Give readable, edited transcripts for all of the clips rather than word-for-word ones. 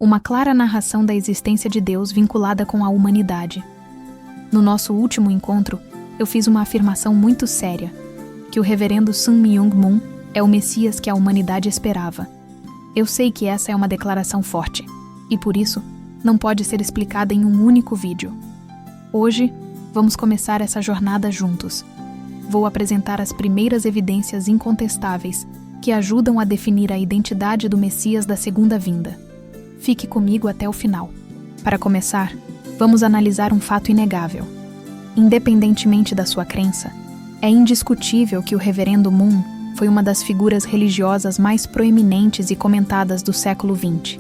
uma clara narração da existência de Deus vinculada com a humanidade. No nosso último encontro, eu fiz uma afirmação muito séria, que o reverendo Sun Myung Moon é o Messias que a humanidade esperava. Eu sei que essa é uma declaração forte, e por isso, não pode ser explicada em um único vídeo. Hoje, vamos começar essa jornada juntos. Vou apresentar as primeiras evidências incontestáveis que ajudam a definir a identidade do Messias da segunda vinda. Fique comigo até o final. Para começar, vamos analisar um fato inegável. Independentemente da sua crença, é indiscutível que o reverendo Moon foi uma das figuras religiosas mais proeminentes e comentadas do século XX.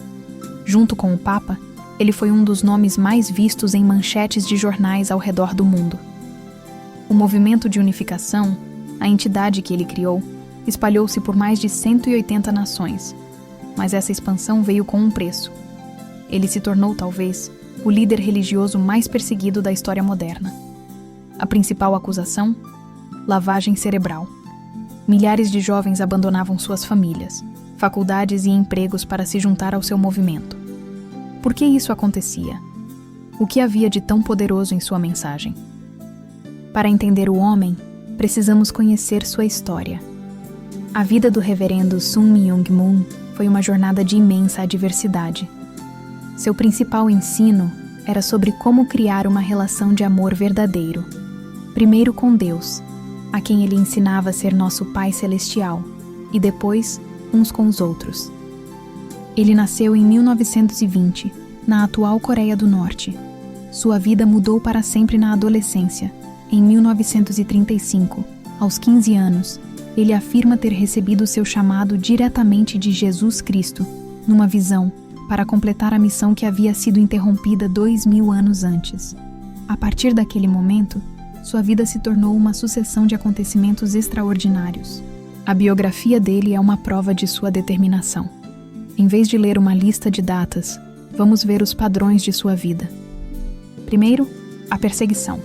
Junto com o Papa, ele foi um dos nomes mais vistos em manchetes de jornais ao redor do mundo. O movimento de unificação, a entidade que ele criou, espalhou-se por mais de 180 nações. Mas essa expansão veio com um preço. Ele se tornou, talvez, o líder religioso mais perseguido da história moderna. A principal acusação? Lavagem cerebral. Milhares de jovens abandonavam suas famílias, faculdades e empregos para se juntar ao seu movimento. Por que isso acontecia? O que havia de tão poderoso em sua mensagem? Para entender o homem, precisamos conhecer sua história. A vida do reverendo Sun Myung Moon foi uma jornada de imensa adversidade. Seu principal ensino era sobre como criar uma relação de amor verdadeiro. Primeiro com Deus, a quem ele ensinava a ser nosso Pai Celestial, e depois uns com os outros. Ele nasceu em 1920, na atual Coreia do Norte. Sua vida mudou para sempre na adolescência. Em 1935, aos 15 anos, ele afirma ter recebido seu chamado diretamente de Jesus Cristo, numa visão, para completar a missão que havia sido interrompida 2000 anos antes. A partir daquele momento, sua vida se tornou uma sucessão de acontecimentos extraordinários. A biografia dele é uma prova de sua determinação. Em vez de ler uma lista de datas, vamos ver os padrões de sua vida. Primeiro, a perseguição.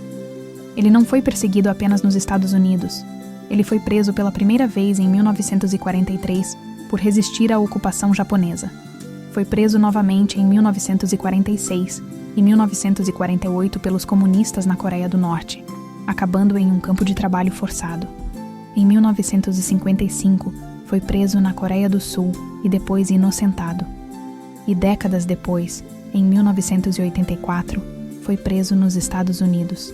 Ele não foi perseguido apenas nos Estados Unidos. Ele foi preso pela primeira vez em 1943 por resistir à ocupação japonesa. Foi preso novamente em 1946 e 1948 pelos comunistas na Coreia do Norte, acabando em um campo de trabalho forçado. Em 1955, foi preso na Coreia do Sul e depois inocentado. E décadas depois, em 1984, foi preso nos Estados Unidos.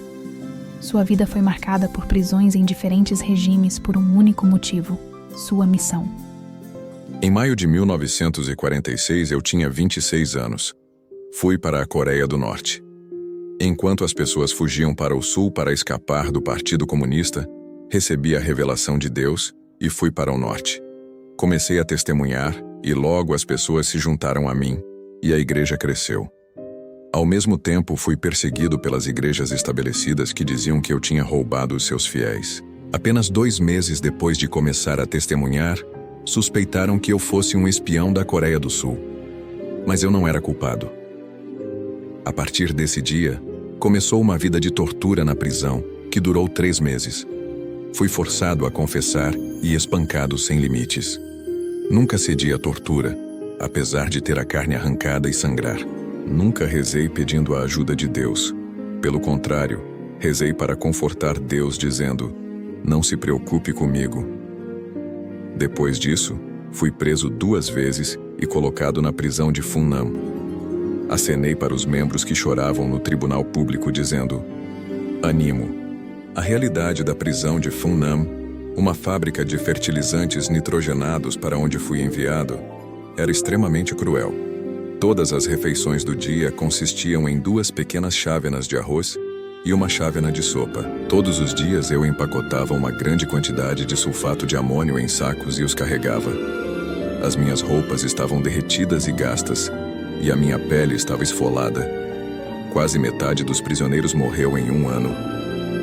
Sua vida foi marcada por prisões em diferentes regimes por um único motivo: sua missão. Em maio de 1946, eu tinha 26 anos. Fui para a Coreia do Norte. Enquanto as pessoas fugiam para o sul para escapar do Partido Comunista, recebi a revelação de Deus e fui para o norte. Comecei a testemunhar e logo as pessoas se juntaram a mim e a igreja cresceu. Ao mesmo tempo, fui perseguido pelas igrejas estabelecidas que diziam que eu tinha roubado os seus fiéis. Apenas 2 meses depois de começar a testemunhar, suspeitaram que eu fosse um espião da Coreia do Sul. Mas eu não era culpado. A partir desse dia, começou uma vida de tortura na prisão, que durou 3 meses. Fui forçado a confessar e espancado sem limites. Nunca cedi à tortura, apesar de ter a carne arrancada e sangrar. Nunca rezei pedindo a ajuda de Deus. Pelo contrário, rezei para confortar Deus dizendo: "Não se preocupe comigo." Depois disso, fui preso 2 vezes e colocado na prisão de Funnam. Acenei para os membros que choravam no tribunal público dizendo: "Animo." A realidade da prisão de Funnam, uma fábrica de fertilizantes nitrogenados para onde fui enviado, era extremamente cruel. Todas as refeições do dia consistiam em 2 pequenas chávenas de arroz e uma chávena de sopa. Todos os dias eu empacotava uma grande quantidade de sulfato de amônio em sacos e os carregava. As minhas roupas estavam derretidas e gastas, e a minha pele estava esfolada. Quase metade dos prisioneiros morreu em 1 ano.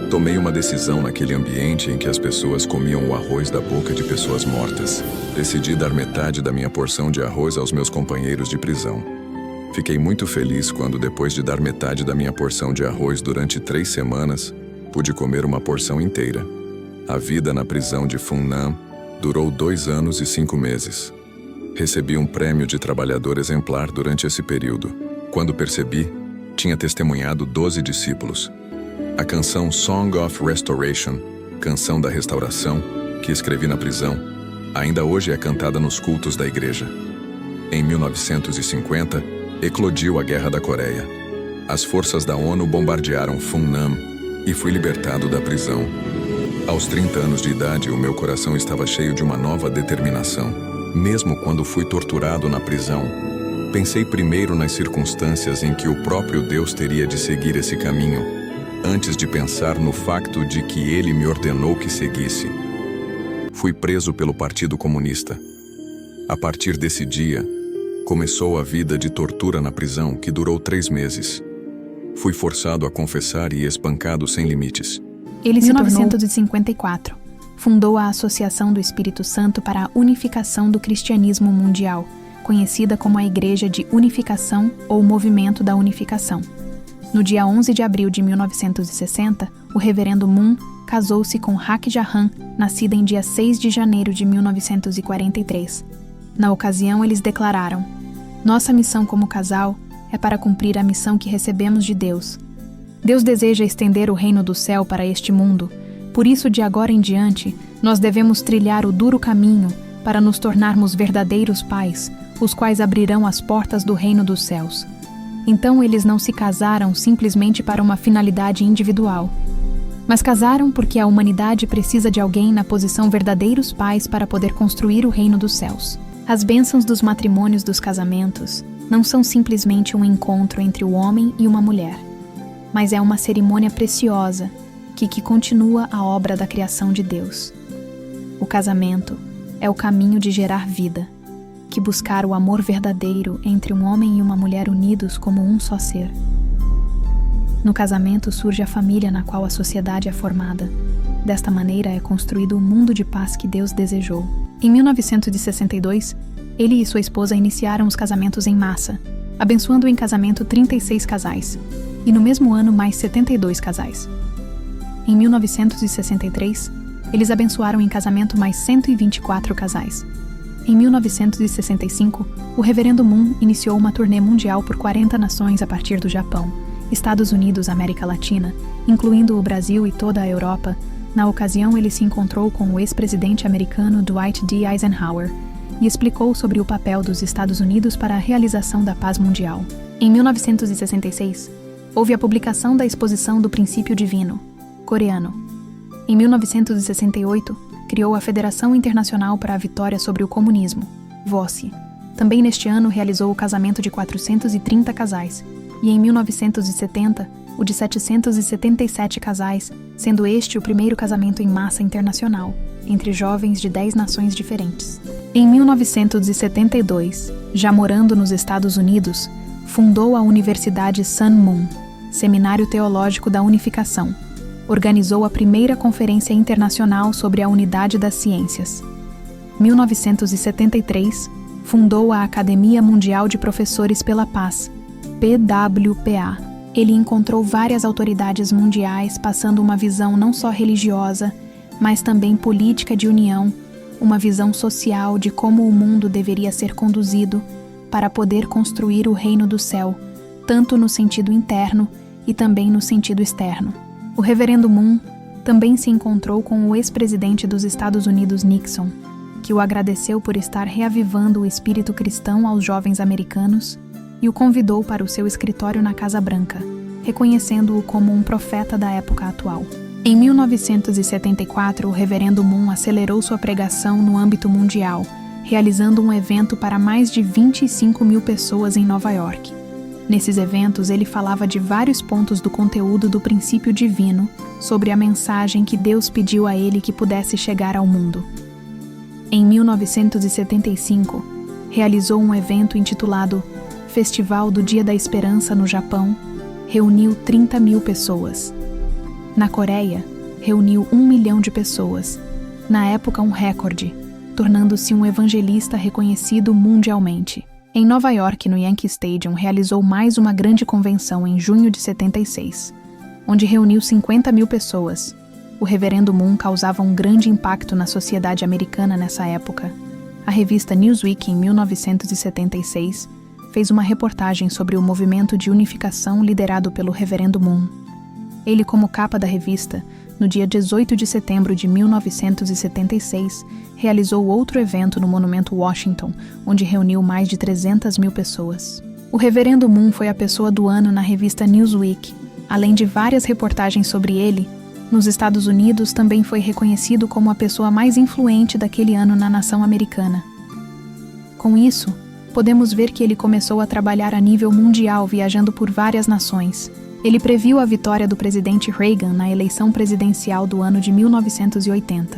Tomei uma decisão naquele ambiente em que as pessoas comiam o arroz da boca de pessoas mortas. Decidi dar metade da minha porção de arroz aos meus companheiros de prisão. Fiquei muito feliz quando, depois de dar metade da minha porção de arroz durante 3 semanas, pude comer uma porção inteira. A vida na prisão de Funnam durou 2 anos e 5 meses. Recebi um prêmio de trabalhador exemplar durante esse período. Quando percebi, tinha testemunhado 12 discípulos. A canção Song of Restoration, Canção da Restauração, que escrevi na prisão, ainda hoje é cantada nos cultos da igreja. Em 1950, eclodiu a Guerra da Coreia. As forças da ONU bombardearam Funnam e fui libertado da prisão. Aos 30 anos de idade, o meu coração estava cheio de uma nova determinação. Mesmo quando fui torturado na prisão, pensei primeiro nas circunstâncias em que o próprio Deus teria de seguir esse caminho, antes de pensar no facto de que Ele me ordenou que seguisse. Fui preso pelo Partido Comunista. A partir desse dia, começou a vida de tortura na prisão, que durou 3 meses. Fui forçado a confessar e espancado sem limites. Ele se tornou... Em 1954, fundou a Associação do Espírito Santo para a Unificação do Cristianismo Mundial, conhecida como a Igreja de Unificação ou Movimento da Unificação. No dia 11 de abril de 1960, o reverendo Moon casou-se com Hak Ja-han, nascida em dia 6 de janeiro de 1943. Na ocasião, eles declararam: "Nossa missão como casal é para cumprir a missão que recebemos de Deus. Deus deseja estender o reino do céu para este mundo. Por isso, de agora em diante, nós devemos trilhar o duro caminho para nos tornarmos verdadeiros pais, os quais abrirão as portas do reino dos céus." Então, eles não se casaram simplesmente para uma finalidade individual, mas casaram porque a humanidade precisa de alguém na posição verdadeiros pais para poder construir o reino dos céus. As bênçãos dos matrimônios dos casamentos não são simplesmente um encontro entre o homem e uma mulher, mas é uma cerimônia preciosa que continua a obra da criação de Deus. O casamento é o caminho de gerar vida, que buscar o amor verdadeiro entre um homem e uma mulher unidos como um só ser. No casamento surge a família na qual a sociedade é formada. Desta maneira é construído o mundo de paz que Deus desejou. Em 1962, ele e sua esposa iniciaram os casamentos em massa, abençoando em casamento 36 casais, e no mesmo ano mais 72 casais. Em 1963, eles abençoaram em casamento mais 124 casais. Em 1965, o reverendo Moon iniciou uma turnê mundial por 40 nações a partir do Japão, Estados Unidos, América Latina, incluindo o Brasil e toda a Europa. Na ocasião, ele se encontrou com o ex-presidente americano Dwight D. Eisenhower e explicou sobre o papel dos Estados Unidos para a realização da paz mundial. Em 1966, houve a publicação da Exposição do Princípio Divino, coreano. Em 1968, criou a Federação Internacional para a Vitória sobre o Comunismo, VOCE. Também neste ano realizou o casamento de 430 casais, e em 1970, o de 777 casais, sendo este o primeiro casamento em massa internacional, entre jovens de 10 nações diferentes. Em 1972, já morando nos Estados Unidos, fundou a Universidade Sun Moon, Seminário Teológico da Unificação. Organizou a primeira Conferência Internacional sobre a Unidade das Ciências. 1973, fundou a Academia Mundial de Professores pela Paz, PWPA. Ele encontrou várias autoridades mundiais passando uma visão não só religiosa, mas também política de união, uma visão social de como o mundo deveria ser conduzido para poder construir o reino do céu, tanto no sentido interno e também no sentido externo. O reverendo Moon também se encontrou com o ex-presidente dos Estados Unidos, Nixon, que o agradeceu por estar reavivando o espírito cristão aos jovens americanos e o convidou para o seu escritório na Casa Branca, reconhecendo-o como um profeta da época atual. Em 1974, o reverendo Moon acelerou sua pregação no âmbito mundial, realizando um evento para mais de 25 mil pessoas em Nova York. Nesses eventos, ele falava de vários pontos do conteúdo do princípio divino sobre a mensagem que Deus pediu a ele que pudesse chegar ao mundo. Em 1975, realizou um evento intitulado Festival do Dia da Esperança no Japão, reuniu 30 mil pessoas. Na Coreia, reuniu 1 milhão de pessoas, na época um recorde, tornando-se um evangelista reconhecido mundialmente. Em Nova York, no Yankee Stadium, realizou mais uma grande convenção em junho de 76, onde reuniu 50 mil pessoas. O reverendo Moon causava um grande impacto na sociedade americana nessa época. A revista Newsweek, em 1976, fez uma reportagem sobre o movimento de unificação liderado pelo Reverendo Moon. Ele, como capa da revista, no dia 18 de setembro de 1976, realizou outro evento no Monumento Washington, onde reuniu mais de 300 mil pessoas. O Reverendo Moon foi a pessoa do ano na revista Newsweek. Além de várias reportagens sobre ele, nos Estados Unidos também foi reconhecido como a pessoa mais influente daquele ano na nação americana. Com isso, podemos ver que ele começou a trabalhar a nível mundial, viajando por várias nações. Ele previu a vitória do presidente Reagan na eleição presidencial do ano de 1980,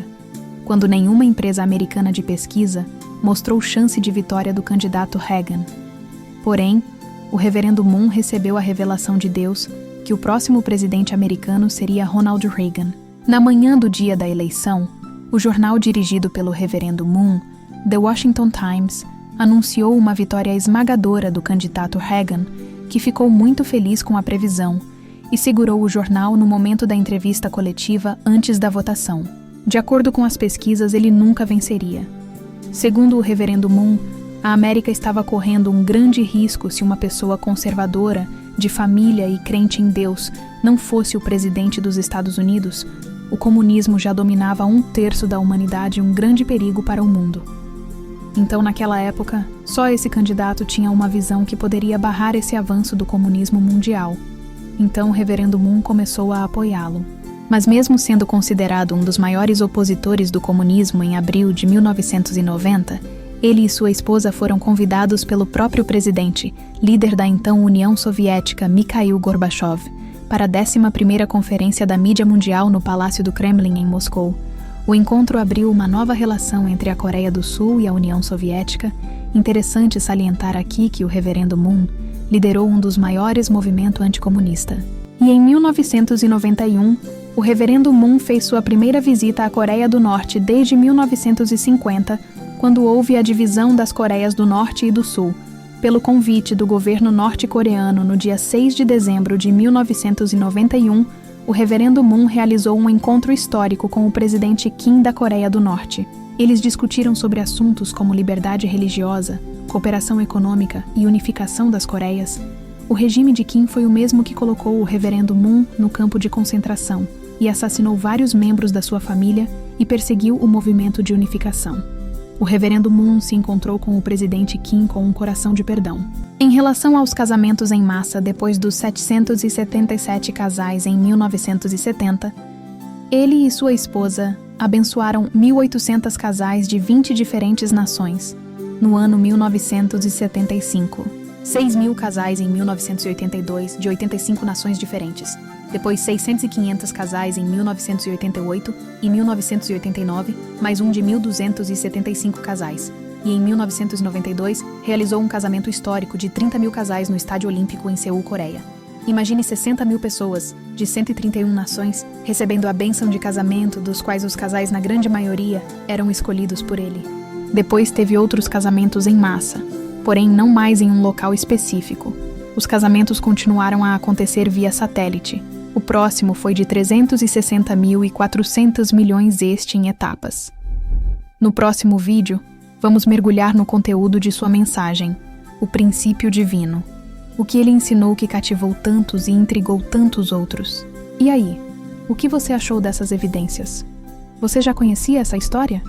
quando nenhuma empresa americana de pesquisa mostrou chance de vitória do candidato Reagan. Porém, o Reverendo Moon recebeu a revelação de Deus que o próximo presidente americano seria Ronald Reagan. Na manhã do dia da eleição, o jornal dirigido pelo Reverendo Moon, The Washington Times, anunciou uma vitória esmagadora do candidato Reagan, que ficou muito feliz com a previsão e segurou o jornal no momento da entrevista coletiva antes da votação. De acordo com as pesquisas, ele nunca venceria. Segundo o Reverendo Moon, a América estava correndo um grande risco se uma pessoa conservadora, de família e crente em Deus, não fosse o presidente dos Estados Unidos. O comunismo já dominava 1/3 da humanidade e um grande perigo para o mundo. Então, naquela época, só esse candidato tinha uma visão que poderia barrar esse avanço do comunismo mundial. Então, o Reverendo Moon começou a apoiá-lo. Mas mesmo sendo considerado um dos maiores opositores do comunismo em abril de 1990, ele e sua esposa foram convidados pelo próprio presidente, líder da então União Soviética, Mikhail Gorbachev, para a 11ª Conferência da Mídia Mundial no Palácio do Kremlin, em Moscou. O encontro abriu uma nova relação entre a Coreia do Sul e a União Soviética. Interessante salientar aqui que o Reverendo Moon liderou um dos maiores movimentos anticomunistas. E em 1991, o Reverendo Moon fez sua primeira visita à Coreia do Norte desde 1950, quando houve a divisão das Coreias do Norte e do Sul, pelo convite do governo norte-coreano no dia 6 de dezembro de 1991, o Reverendo Moon realizou um encontro histórico com o presidente Kim da Coreia do Norte. Eles discutiram sobre assuntos como liberdade religiosa, cooperação econômica e unificação das Coreias. O regime de Kim foi o mesmo que colocou o Reverendo Moon no campo de concentração e assassinou vários membros da sua família e perseguiu o movimento de unificação. O Reverendo Moon se encontrou com o presidente Kim com um coração de perdão. Em relação aos casamentos em massa depois dos 777 casais em 1970, ele e sua esposa abençoaram 1.800 casais de 20 diferentes nações no ano 1975, 6.000 casais em 1982 de 85 nações diferentes, depois 600 e 500 casais em 1988 e 1989, mais um de 1.275 casais. E em 1992, realizou um casamento histórico de 30.000 casais no Estádio Olímpico em Seul, Coreia. Imagine 60.000 pessoas, de 131 nações, recebendo a bênção de casamento, dos quais os casais, na grande maioria, eram escolhidos por ele. Depois teve outros casamentos em massa, porém não mais em um local específico. Os casamentos continuaram a acontecer via satélite. O próximo foi de 360.400 milhões em etapas. No próximo vídeo, vamos mergulhar no conteúdo de sua mensagem, o princípio divino. O que ele ensinou que cativou tantos e intrigou tantos outros. E aí, o que você achou dessas evidências? Você já conhecia essa história?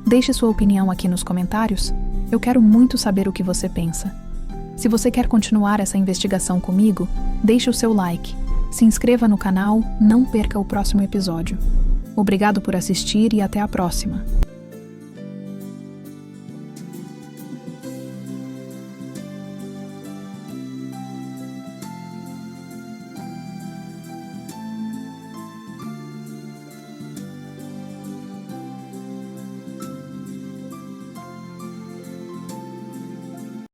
Deixe sua opinião aqui nos comentários. Eu quero muito saber o que você pensa. Se você quer continuar essa investigação comigo, deixe o seu like. Se inscreva no canal, não perca o próximo episódio. Obrigado por assistir e até a próxima.